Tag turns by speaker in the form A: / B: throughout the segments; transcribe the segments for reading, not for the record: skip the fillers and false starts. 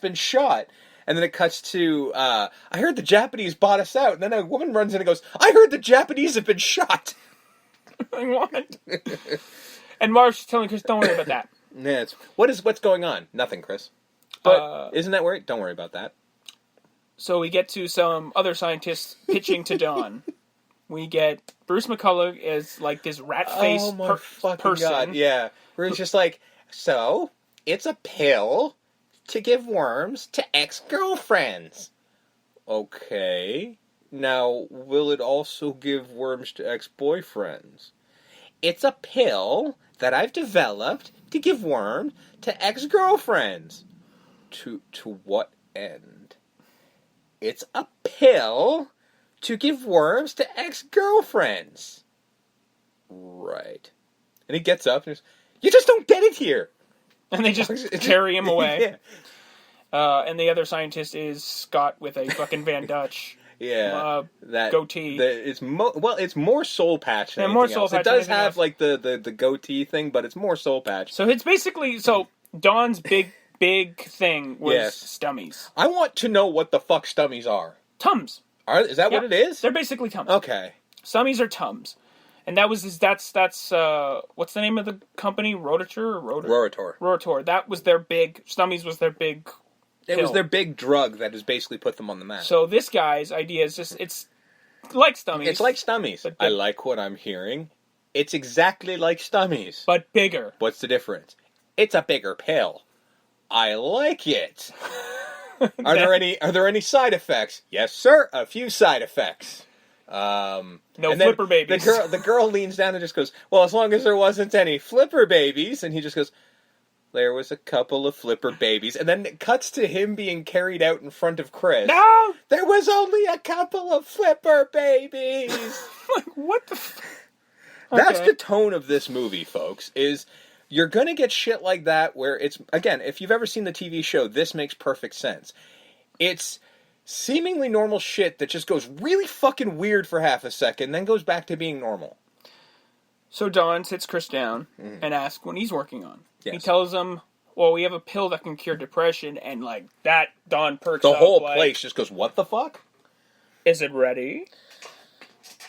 A: been shot. And then it cuts to, I heard the Japanese bought us out. And then a woman runs in and goes, I heard the Japanese have been shot.
B: What? And Marsh's telling Chris, don't worry about that.
A: Yeah, what's going on? Nothing, Chris. But isn't that worried? Don't worry about that.
B: So we get to some other scientists pitching to Don. We get Bruce McCullough as like this rat-faced person.
A: God, yeah. Where he's just like, so, it's a pill to give worms to ex-girlfriends. Okay. Now, will it also give worms to ex-boyfriends? It's a pill that I've developed to give worms to ex-girlfriends. To what end? It's a pill to give worms to ex-girlfriends. Right. And he gets up and he's, you just don't get it here.
B: And they just carry him away. Yeah. And the other scientist is Scott with a fucking Van Dutch.
A: Yeah, that
B: goatee.
A: It's more soul patch than anything else. It does have like the goatee thing, but it's more soul patch.
B: So it's basically Don's big thing was stummies.
A: I want to know what the fuck stummies are.
B: Tums.
A: Is that what it is?
B: They're basically Tums.
A: Okay.
B: Stummies are Tums. And that's what's the name of the company? Rotator? Rotator. That was their big, Stummies was their big
A: It was their big drug that has basically put them on the map.
B: So this guy's idea is just, it's like Stummies.
A: It's like Stummies. I like what I'm hearing. It's exactly like Stummies.
B: But bigger.
A: What's the difference? It's a bigger pill. I like it. Are there any side effects? Yes, sir. A few side effects.
B: No flipper babies.
A: The girl leans down and just goes, well, as long as there wasn't any flipper babies. And he just goes, there was a couple of flipper babies. And then it cuts to him being carried out in front of Chris.
B: No!
A: There was only a couple of flipper babies.
B: Like, what the
A: That's the tone of this movie, folks, is you're going to get shit like that where it's, again, if you've ever seen the TV show, this makes perfect sense. It's seemingly normal shit that just goes really fucking weird for half a second, then goes back to being normal.
B: So Don sits Chris down and asks what he's working on.
A: Yes.
B: He tells him, well, we have a pill that can cure depression, and like that, Don perks
A: up. The whole
B: like,
A: place just goes, what the fuck?
B: Is it ready?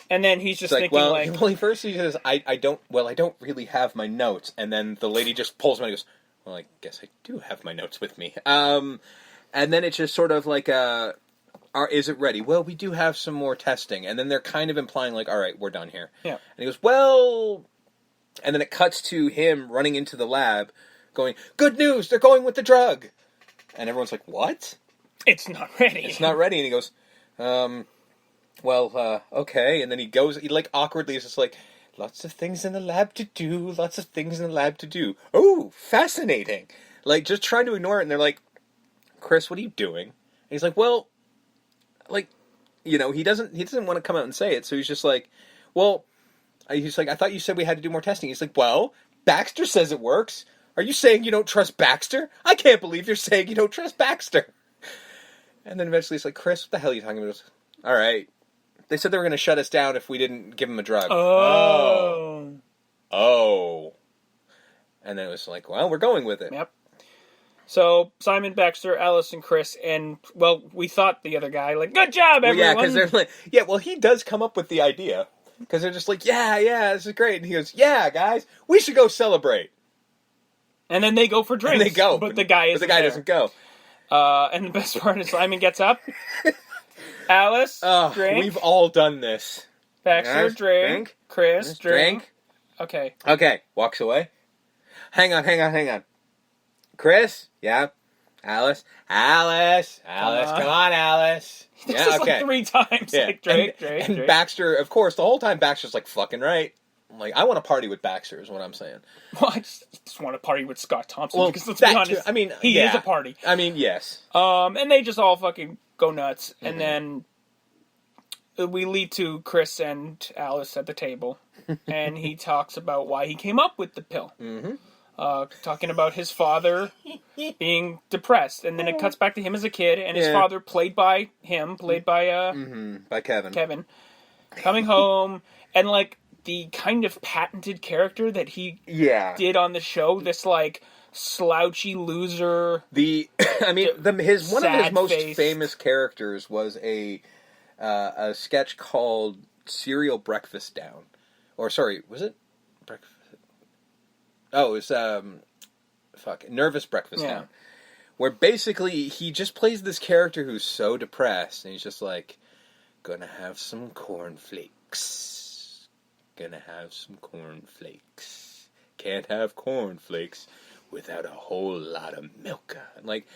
B: And then he's just thinking
A: first he says, I don't really have my notes. And then the lady just pulls him and goes, well, I guess I do have my notes with me. And then it's just sort of like, is it ready? Well, we do have some more testing. And then they're kind of implying like, all right, we're done here.
B: Yeah.
A: And he goes, well, and then it cuts to him running into the lab going, good news, they're going with the drug. And everyone's like, what?
B: It's not ready.
A: It's not ready. And he goes, well, okay. And then he like awkwardly is just like, lots of things in the lab to do, Oh, fascinating. Like, just trying to ignore it. And they're like, Chris, what are you doing? And he's like, well, like, he doesn't want to come out and say it. So he's just like, well, he's like, I thought you said we had to do more testing. He's like, well, Baxter says it works. Are you saying you don't trust Baxter? I can't believe you're saying you don't trust Baxter. And then eventually it's like, Chris, what the hell are you talking about? All right. They said they were going to shut us down if we didn't give him a drug. Oh. And then it was like, well, we're going with it.
B: Yep. So, Simon, Baxter, Alice, and Chris, and, well, we thought the other guy, like, good job, everyone!
A: Well, yeah, because they're like, yeah, well, he does come up with the idea. Because they're just like, yeah, this is great. And he goes, yeah, guys, we should go celebrate.
B: And then they go for drinks.
A: And they go.
B: But the guy
A: doesn't go.
B: And the best part is Simon gets up. Alice, drink.
A: We've all done this.
B: Baxter, drink. Chris, drink.
A: Okay, walks away. Hang on. Chris? Yeah? Alice, come on, Alice.
B: He does this like 3 times.
A: Yeah.
B: Like, Drake.
A: Baxter, of course, the whole time Baxter's like, fucking right. I'm like, I want to party with Baxter, is what I'm saying.
B: Well, I just want to party with Scott Thompson, because let's be honest,
A: I mean,
B: he is a party.
A: I mean, yes.
B: And they just all fucking go nuts, and then we lead to Chris and Alice at the table, and he talks about why he came up with the pill. Talking about his father being depressed, and then it cuts back to him as a kid, and his father, played by Kevin, coming home, and like the kind of patented character that he did on the show, this like slouchy loser.
A: I mean, his one of his
B: sad
A: most
B: face.
A: famous characters was a sketch called Cereal Breakfast Down, or sorry, was it breakfast? Oh, it was Nervous Breakfast Down, where basically he just plays this character who's so depressed, and he's just like, gonna have some cornflakes, gonna have some cornflakes, can't have cornflakes without a whole lot of milk. And like,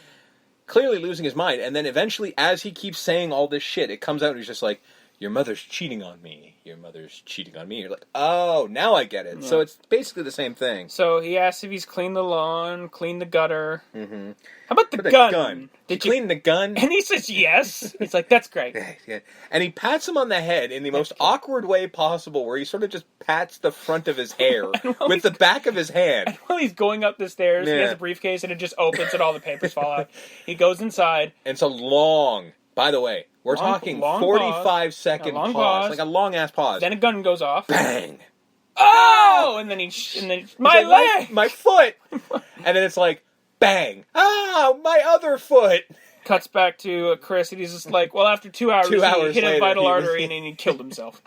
A: clearly losing his mind, and then eventually, as he keeps saying all this shit, it comes out and he's just like, your mother's cheating on me. Your mother's cheating on me. You're like, oh, now I get it. Yeah. So it's basically the same thing.
B: So he asks if he's cleaned the lawn, cleaned the gutter.
A: Mm-hmm.
B: How about the gun?
A: Did you clean the gun?
B: And he says yes. He's like, that's great.
A: Yeah. And he pats him on the head in the most awkward way possible, where he sort of just pats the front of his hair with the back of his hand.
B: And while he's going up the stairs, he has a briefcase and it just opens and all the papers fall out. He goes inside.
A: And it's a long, by the way, we're talking 45-second pause. Like a long-ass pause.
B: Then a gun goes off.
A: Bang!
B: Oh! And then my leg!
A: My foot! And then it's like, bang! Ah! My other foot!
B: Cuts back to Chris, and he's just like, well, after 2 hours, he hit a vital artery, and then he killed himself.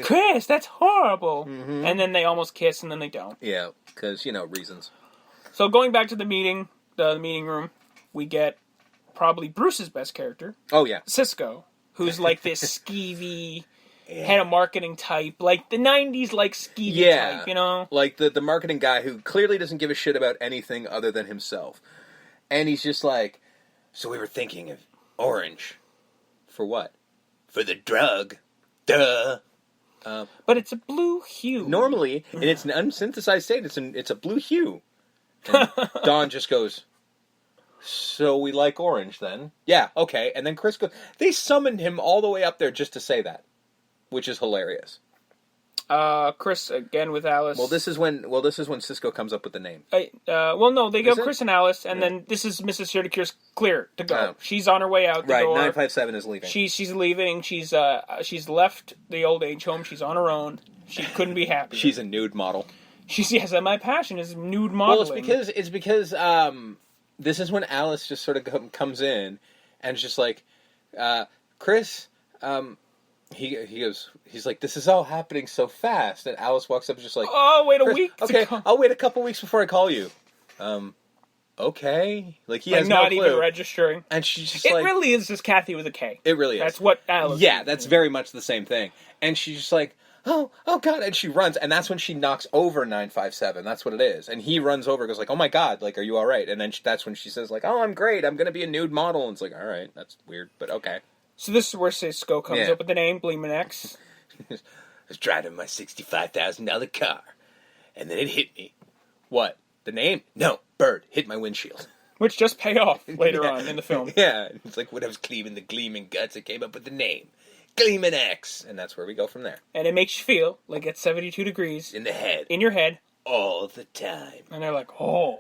B: Chris, that's horrible! Mm-hmm. And then they almost kiss, and then they don't.
A: Yeah, because, reasons.
B: So going back to the meeting room, we get probably Bruce's best character.
A: Oh, yeah.
B: Cisco, who's like this skeevy, head of marketing type, like the 90s, like skeevy type,
A: Like the marketing guy who clearly doesn't give a shit about anything other than himself. And he's just like, so we were thinking of orange. For what? For the drug. Duh.
B: But it's a blue hue.
A: Normally, in its unsynthesized state, it's a blue hue. And Don just goes, so we like orange then? Yeah, okay. And then Chris goes, they summoned him all the way up there just to say that, which is hilarious.
B: Chris again with Alice.
A: Well, this is when Cisco comes up with the name.
B: No, they go Chris and Alice, and then this is Mrs. Serticure's clear to go. Oh. She's on her way out the door.
A: 957 is leaving.
B: She's leaving. She's left the old age home. She's on her own. She couldn't be happy.
A: She's a nude model.
B: My passion is nude modeling.
A: Well, it's because this is when Alice just sort of comes in and it's just like, Chris, he's like, this is all happening so fast. And Alice walks up and just like,
B: oh, wait a week.
A: Okay, I'll wait a couple weeks before I call you. Okay. Like, he has no clue.
B: Not even registering.
A: And she's just
B: it really is just Kathy with a K.
A: It really is.
B: That's what Alice is.
A: Yeah, that's very much the same thing. And she's just like, oh God, and she runs, and that's when she knocks over 957. That's what it is. And he runs over, goes like, oh my God, like, are you all right? And then that's when she says like, oh, I'm great, I'm gonna be a nude model. And it's like, all right, that's weird, but okay.
B: So this is where Cisco comes up with the name Bleemin' X.
A: I was driving my $65,000 car, and then it hit me. What? The name? No, bird hit my windshield.
B: Which just paid off later on in the film.
A: Yeah, it's like when I was cleaving the gleaming guts, I came up with the name. Gleamin' X, and that's where we go from there.
B: And it makes you feel like it's 72 degrees
A: in the head,
B: in your head,
A: all the time.
B: And they're like, oh.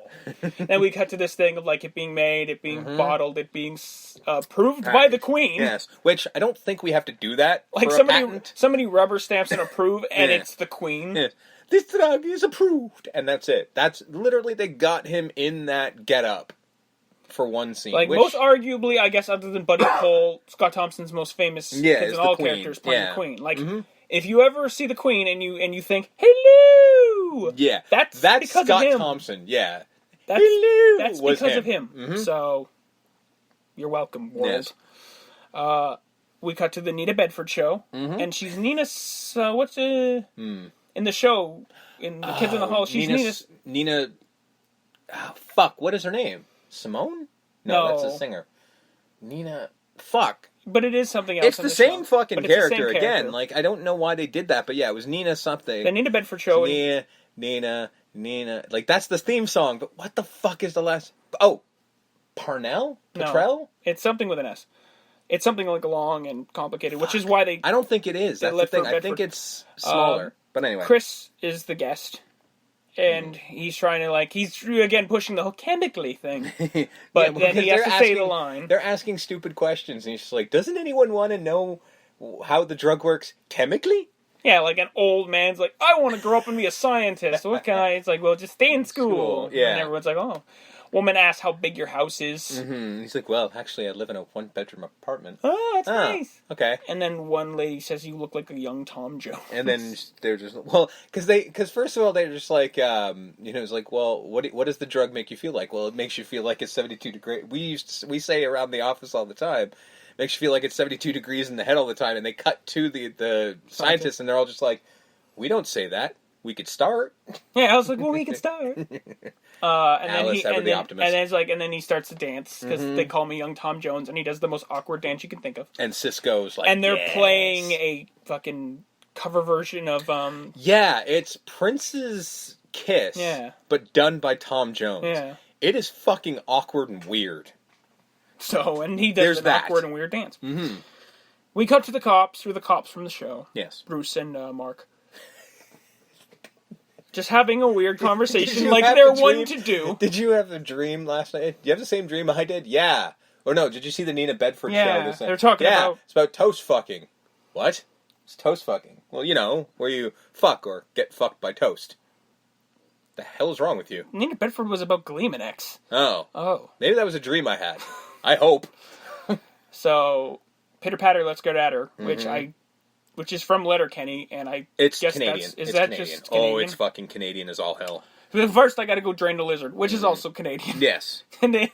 B: Then we cut to this thing of like it being made, it being bottled, it being approved by the Queen.
A: Yes, which I don't think we have to do that.
B: Like somebody rubber stamps and approve, and it's the Queen.
A: Yes. This drug is approved, and that's it. That's literally they got him in that getup for one scene.
B: Like, most arguably, I guess, other than Buddy Cole, Scott Thompson's most famous kids and all characters playing the Queen. Like, if you ever see the Queen and you think, hello!
A: Yeah.
B: That's because
A: Scott
B: of him.
A: Thompson, yeah.
B: Hello! That's because of him. Mm-hmm. So, you're welcome, world. Yes. We cut to the Nina Bedford show, and she's Nina's, in the show, in The Kids in the Hall, she's
A: Nina, what is her name? Simone? No, that's a singer. Nina,
B: But it is something else.
A: It's the same fucking character again. Like, I don't know why they did that, but yeah, it was Nina something.
B: The Nina Bedford show.
A: Nina. Like, that's the theme song, but what the fuck is the last... Oh, Parnell? Petrell?
B: No, it's something with an S. It's something like long and complicated, which is why they...
A: I don't think it is. That's the thing. I think it's smaller. But anyway.
B: Chris is the guest. And he's trying to, he's, again, pushing the whole chemically thing. But then he has to say the line.
A: They're asking stupid questions, and he's just like, doesn't anyone want to know how the drug works chemically?
B: Yeah, like an old man's like, I want to grow up and be a scientist. What can I? It's like, well, just stay in school.
A: Yeah.
B: And everyone's like, oh. Woman asks how big your house is.
A: Mm-hmm. He's like, well, actually, I live in a 1-bedroom apartment.
B: Oh, that's nice.
A: Okay.
B: And then one lady says, you look like a young Tom Jones.
A: And then they're just, well, because first of all, they're just like, it's like, well, what does the drug make you feel like? Well, it makes you feel like it's 72 degrees. We say around the office all the time, makes you feel like it's 72 degrees in the head all the time. And they cut to the scientists, and they're all just like, we don't say that. We could start.
B: Yeah, I was like, well, we can start. And
A: Alice,
B: then
A: the optimist.
B: and then he starts to dance because they call me Young Tom Jones, and he does the most awkward dance you can think of.
A: And Cisco's like,
B: and they're
A: yes.
B: playing a fucking cover version of
A: Yeah, it's Prince's Kiss.
B: Yeah.
A: But done by Tom Jones.
B: Yeah.
A: It is fucking awkward and weird.
B: So, and he does an awkward and weird dance.
A: Mm-hmm.
B: We cut to the cops, or the cops from the show.
A: Yes.
B: Bruce and Mark. Just having a weird conversation like they're one to do.
A: Did you have a dream last night? Do you have the same dream I did? Yeah. Or no, did you see the Nina Bedford show this night?
B: They're talking about...
A: it's about toast fucking. What? It's toast fucking. Well, where you fuck or get fucked by toast. The hell is wrong with you?
B: Nina Bedford was about Gleeman-X.
A: Oh. Maybe that was a dream I had. I hope.
B: So, Pitter Patter, Let's Get At Her, which is from Letterkenny, and
A: it's
B: guess
A: Canadian.
B: Is that
A: Canadian.
B: just Canadian?
A: Oh, it's fucking Canadian as all hell.
B: First, I gotta go Drain the Lizard, which is also Canadian.
A: Yes.
B: And then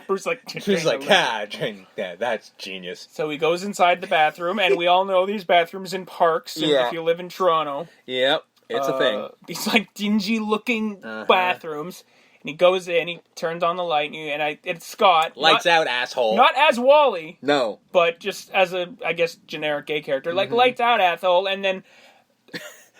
B: Bruce
A: He's like, that's genius.
B: So he goes inside the bathroom, and we all know these bathrooms in parks, and if you live in Toronto.
A: Yep, it's a thing.
B: These, dingy-looking bathrooms. And he goes in, he turns on the light, and it's Scott.
A: Lights out, asshole.
B: Not as Wally.
A: No.
B: But just as a, I guess, generic gay character. Like, lights out, asshole, and then...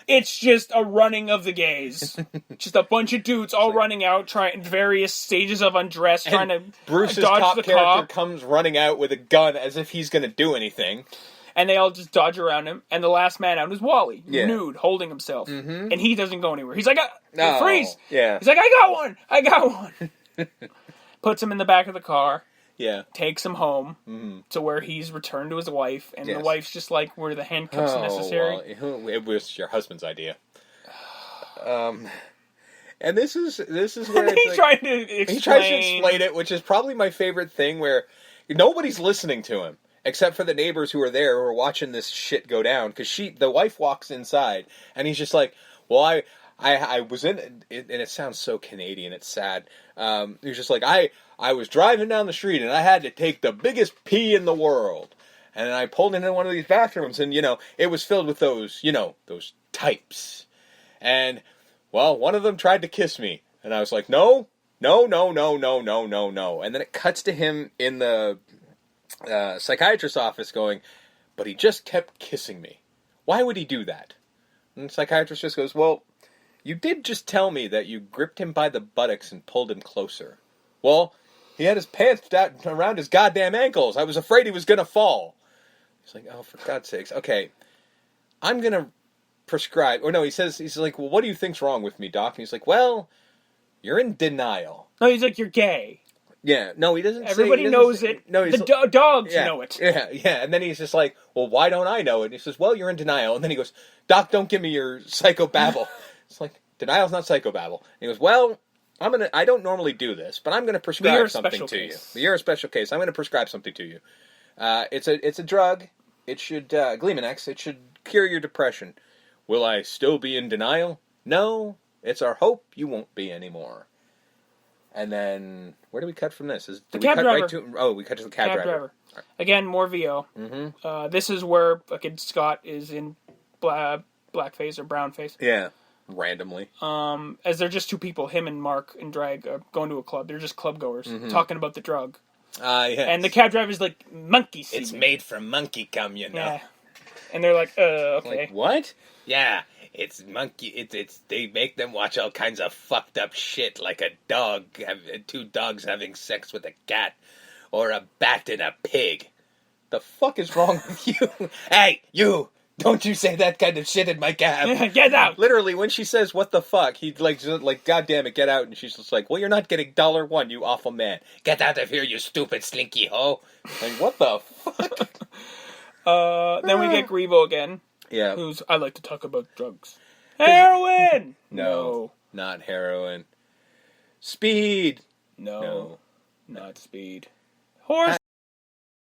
B: It's just a running of the gays. Just a bunch of dudes all running out, trying various stages of undress, trying to
A: Bruce's
B: dodge
A: top
B: the
A: character
B: cop.
A: comes running out with a gun as if he's going to do anything.
B: And they all just dodge around him. And the last man out is Wally, nude, holding himself. And he doesn't go anywhere. He's like, freeze!
A: Yeah.
B: He's like, I got one! Puts him in the back of the car.
A: Yeah.
B: Takes him home to where he's returned to his wife, and the wife's just like, were the handcuffs necessary?
A: Well, it was your husband's idea. And this is where
B: he's trying to explain
A: it, which is probably my favorite thing, where nobody's listening to him except for the neighbors who are there who are watching this shit go down. Because the wife walks inside, and he's just like, well, I was in, and it sounds so Canadian, it's sad. He was just like, I was driving down the street, and I had to take the biggest pee in the world. And I pulled into one of these bathrooms, and, it was filled with those types. And, well, one of them tried to kiss me. And I was like, no. And then it cuts to him in the psychiatrist's office going, but he just kept kissing me. Why would he do that? And the psychiatrist just goes, well, you did just tell me that you gripped him by the buttocks and pulled him closer. Well, he had his pants down around his goddamn ankles. I was afraid he was going to fall. He's like, oh, for God's sakes. Okay, I'm going to prescribe. Or no, he's like, well, what do you think's wrong with me, doc? And he's like, well, you're in denial.
B: No, he's like, you're gay.
A: Yeah, no, he doesn't.
B: Everybody knows it. No, the dogs know it.
A: Yeah. And then he's just like, well, why don't I know it? And he says, well, you're in denial. And then he goes, doc, don't give me your psychobabble. It's like, denial's not psychobabble. And he goes, well, I don't normally do this, but I'm going to prescribe something to you. You're a special case. I'm going to prescribe something to you. It's a drug. It should, Gleeman-X, it should cure your depression. Will I still be in denial? No. It's our hope you won't be anymore. And then, where do we cut from this?
B: The cab driver.
A: We cut to the cab driver.
B: Right. Again, more VO. Mm-hmm. This is where fucking Scott is in blackface or brownface.
A: Yeah. Randomly.
B: As they're just two people, him and Mark and Drag, going to a club. They're just club goers, talking about the drug.
A: Yes.
B: And the cab driver's like, monkey semen.
A: It's made from monkey cum,
B: Yeah. And they're like, okay.
A: Like, what? Yeah, it's monkey, it's they make them watch all kinds of fucked up shit, like two dogs having sex with a cat, or a bat and a pig. The fuck is wrong with you? Hey, you! Don't you say that kind of shit in my cab.
B: Get out!
A: Literally, when she says, what the fuck, he's like, God damn it, get out. And she's just like, well, you're not getting $1, you awful man. Get out of here, you stupid slinky hoe. Like, what the fuck?
B: Then we get Grievo again.
A: Yeah.
B: Who's I like to talk about drugs. Heroin.
A: No. Not heroin. Speed.
B: No.
A: No.
B: Not speed. Horse.